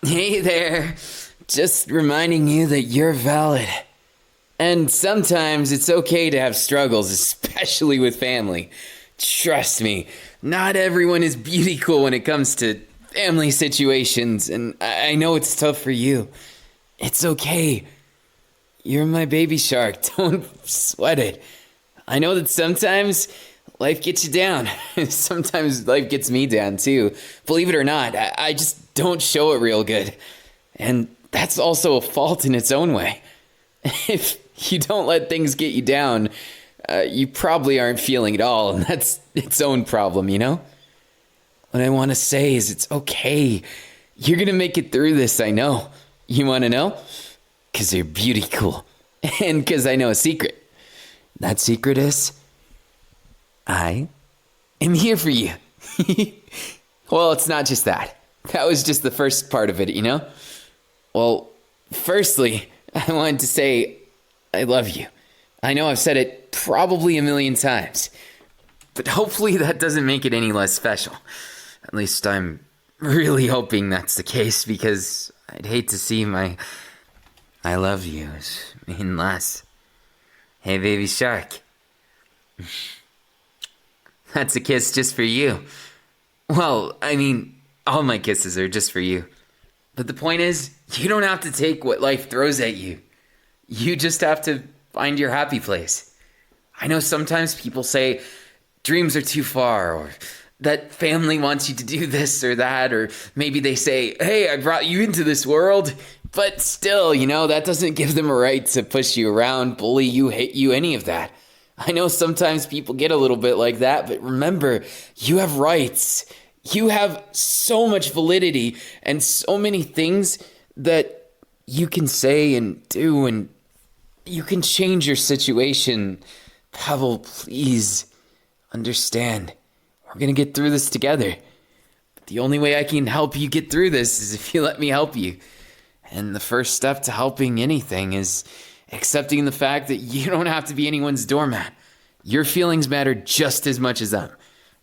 Hey there. Just reminding you that you're valid. And sometimes it's okay to have struggles, especially with family. Trust me, not everyone is beautiful when it comes to family situations, and I know it's tough for you. It's okay. You're my baby shark. Don't sweat it. I know that sometimes life gets you down. Sometimes life gets me down too. Believe it or not, I just don't show it real good. And that's also a fault in its own way. If you don't let things get you down, you probably aren't feeling it all, and that's its own problem, you know? What I want to say is it's okay. You're going to make it through this, I know. You want to know? Because you're beauty cool. And because I know a secret. That secret is, I am here for you. Well, it's not just that. That was just the first part of it, you know? Well, firstly, I wanted to say I love you. I know I've said it probably a million times, but hopefully that doesn't make it any less special. At least I'm really hoping that's the case, because I'd hate to see my I love yous mean less. Hey, baby shark. That's a kiss just for you. Well, I mean, all my kisses are just for you. But the point is, you don't have to take what life throws at you. You just have to find your happy place. I know sometimes people say dreams are too far, or that family wants you to do this or that, or maybe they say, hey, I brought you into this world. But still, you know, that doesn't give them a right to push you around, bully you, hate you, any of that. I know sometimes people get a little bit like that, but remember, you have rights. You have so much validity and so many things that you can say and do, and you can change your situation. Pavel, please understand. We're going to get through this together. But the only way I can help you get through this is if you let me help you. And the first step to helping anything is accepting the fact that you don't have to be anyone's doormat. Your feelings matter just as much as them.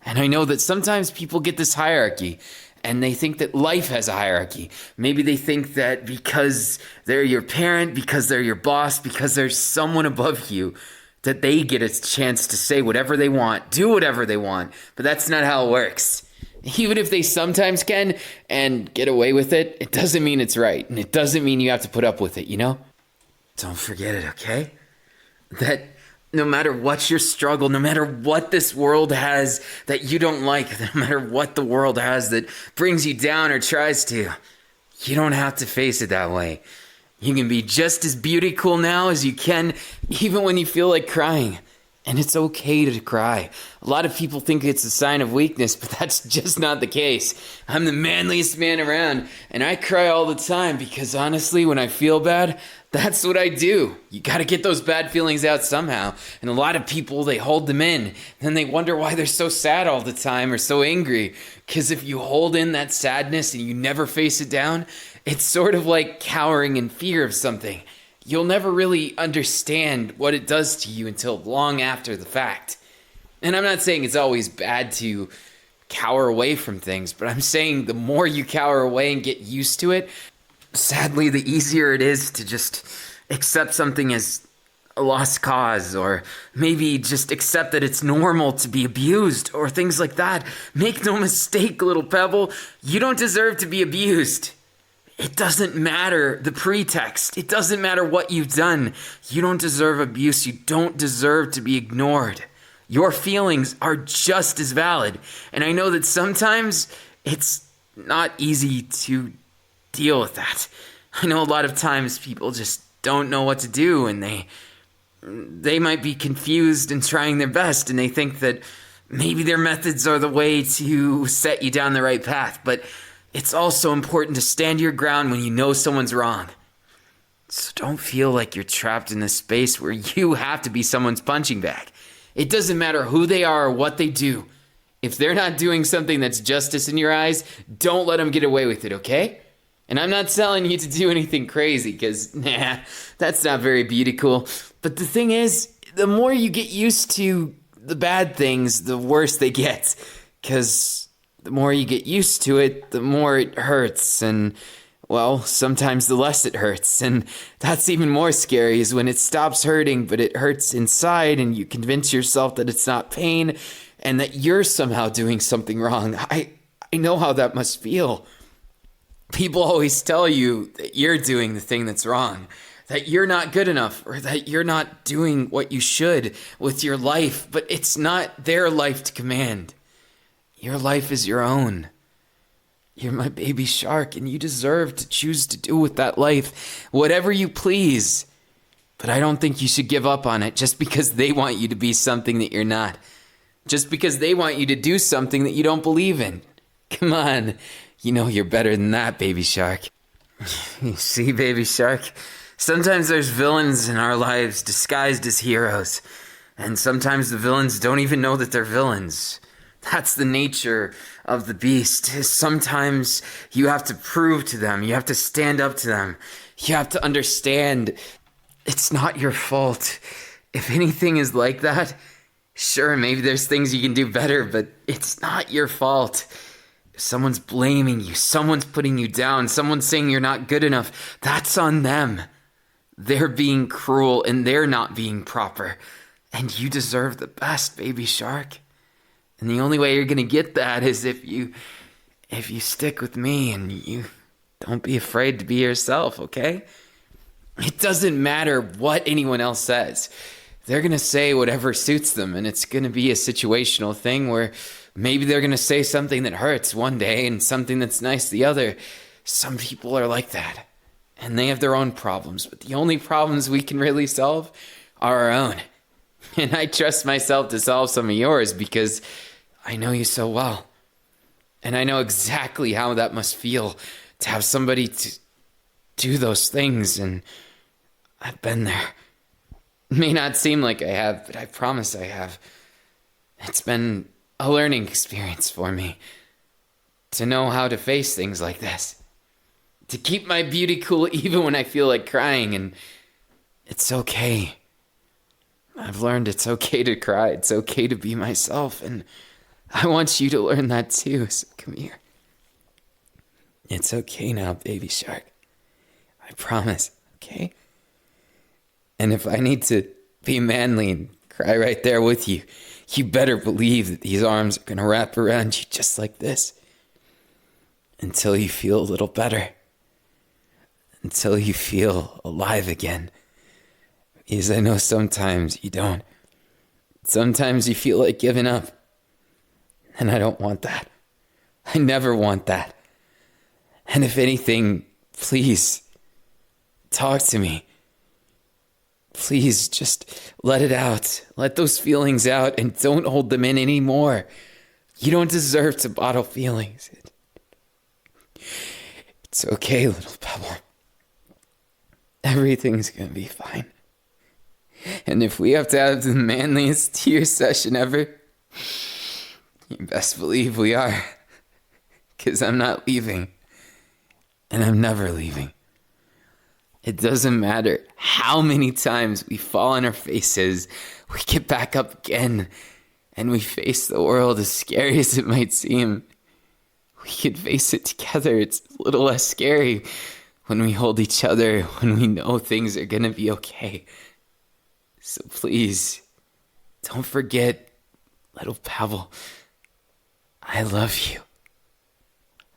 And I know that sometimes people get this hierarchy, and they think that life has a hierarchy. Maybe they think that because they're your parent, because they're your boss, because there's someone above you, that they get a chance to say whatever they want, do whatever they want. But that's not how it works. Even if they sometimes can and get away with it, it doesn't mean it's right. And it doesn't mean you have to put up with it, you know? Don't forget it, okay? That no matter what your struggle, no matter what this world has that you don't like, no matter what the world has that brings you down or tries to, you don't have to face it that way. You can be just as beautiful now as you can, even when you feel like crying. And it's okay to cry. A lot of people think it's a sign of weakness, but that's just not the case. I'm the manliest man around, and I cry all the time because honestly, when I feel bad, that's what I do. You gotta get those bad feelings out somehow. And a lot of people, they hold them in. Then they wonder why they're so sad all the time or so angry. Because if you hold in that sadness and you never face it down, it's sort of like cowering in fear of something. You'll never really understand what it does to you until long after the fact. And I'm not saying it's always bad to cower away from things, but I'm saying the more you cower away and get used to it, sadly, the easier it is to just accept something as a lost cause, or maybe just accept that it's normal to be abused, or things like that. Make no mistake, little Pebble, you don't deserve to be abused. It doesn't matter the pretext. It doesn't matter what you've done. You don't deserve abuse. You don't deserve to be ignored. Your feelings are just as valid. And I know that sometimes it's not easy to deal with that. I know a lot of times people just don't know what to do, and they might be confused and trying their best, and they think that maybe their methods are the way to set you down the right path. But it's also important to stand your ground when you know someone's wrong. So don't feel like you're trapped in this space where you have to be someone's punching bag. It doesn't matter who they are or what they do. If they're not doing something that's justice in your eyes, don't let them get away with it, okay? And I'm not telling you to do anything crazy, because, that's not very beautiful. But the thing is, the more you get used to the bad things, the worse they get. Because the more you get used to it, the more it hurts. And well, sometimes the less it hurts. And that's even more scary is when it stops hurting, but it hurts inside and you convince yourself that it's not pain and that you're somehow doing something wrong. I know how that must feel. People always tell you that you're doing the thing that's wrong, that you're not good enough, or that you're not doing what you should with your life, but it's not their life to command. Your life is your own. You're my baby shark, and you deserve to choose to do with that life whatever you please. But I don't think you should give up on it just because they want you to be something that you're not. Just because they want you to do something that you don't believe in. Come on, you know you're better than that, baby shark. You see, baby shark, sometimes there's villains in our lives disguised as heroes. And sometimes the villains don't even know that they're villains. That's the nature of the beast. Sometimes you have to prove to them. You have to stand up to them. You have to understand it's not your fault. If anything is like that, sure, maybe there's things you can do better, but it's not your fault. If someone's blaming you, someone's putting you down, someone's saying you're not good enough, that's on them. They're being cruel and they're not being proper. And you deserve the best, baby shark. And the only way you're going to get that is if you stick with me and you don't be afraid to be yourself, okay? It doesn't matter what anyone else says. They're going to say whatever suits them, and it's going to be a situational thing where maybe they're going to say something that hurts one day and something that's nice the other. Some people are like that, and they have their own problems, but the only problems we can really solve are our own. And I trust myself to solve some of yours because I know you so well. And I know exactly how that must feel to have somebody to do those things. And I've been there. It may not seem like I have, but I promise I have. It's been a learning experience for me to know how to face things like this. To keep my beauty cool even when I feel like crying. And it's okay. I've learned it's okay to cry. It's okay to be myself. And I want you to learn that too. So come here. It's okay now, baby shark. I promise, okay? And if I need to be manly and cry right there with you, you better believe that these arms are going to wrap around you just like this. Until you feel a little better. Until you feel alive again. Because I know sometimes you don't. Sometimes you feel like giving up. And I don't want that. I never want that. And if anything, please, talk to me. Please, just let it out. Let those feelings out and don't hold them in anymore. You don't deserve to bottle feelings. It's okay, little pebble. Everything's gonna be fine. And if we have to have the manliest tear session ever, you best believe we are. 'Cause I'm not leaving. And I'm never leaving. It doesn't matter how many times we fall on our faces, we get back up again, and we face the world as scary as it might seem. We can face it together. It's a little less scary when we hold each other, when we know things are gonna be okay. So please, don't forget, little pebble, I love you.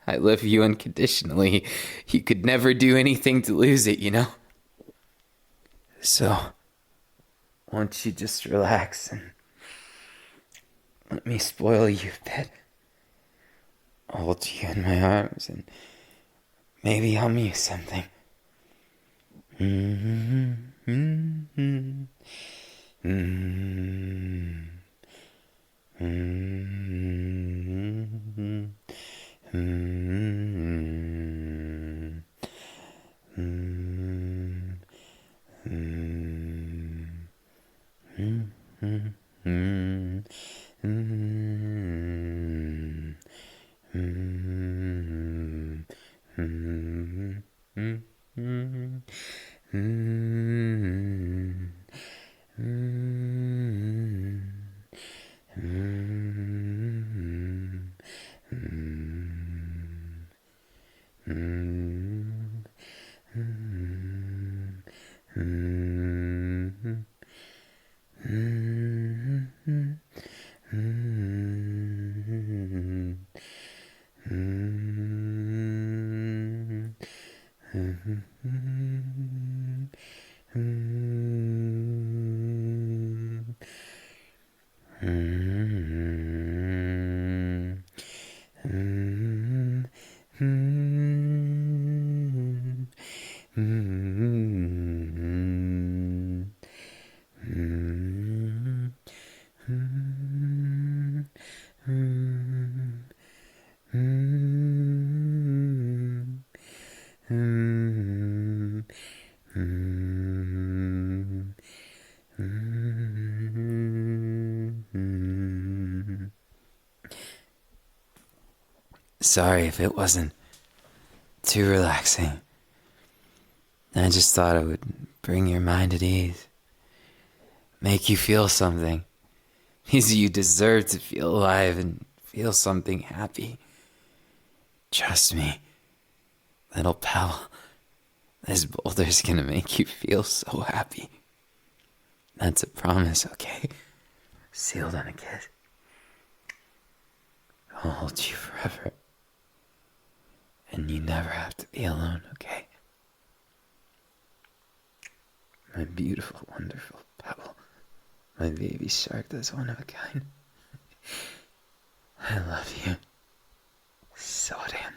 I love you unconditionally. You could never do anything to lose it, you know? So, won't you just relax and let me spoil you a bit? I'll hold you in my arms and maybe hum you something. Sorry if it wasn't too relaxing. I just thought it would bring your mind at ease. Make you feel something. Because you deserve to feel alive and feel something happy. Trust me, little pal. This boulder's gonna make you feel so happy. That's a promise, okay? Sealed on a kiss. I'll hold you forever. And you never have to be alone, okay? My beautiful, wonderful pebble. My baby shark that's one of a kind. I love you so damn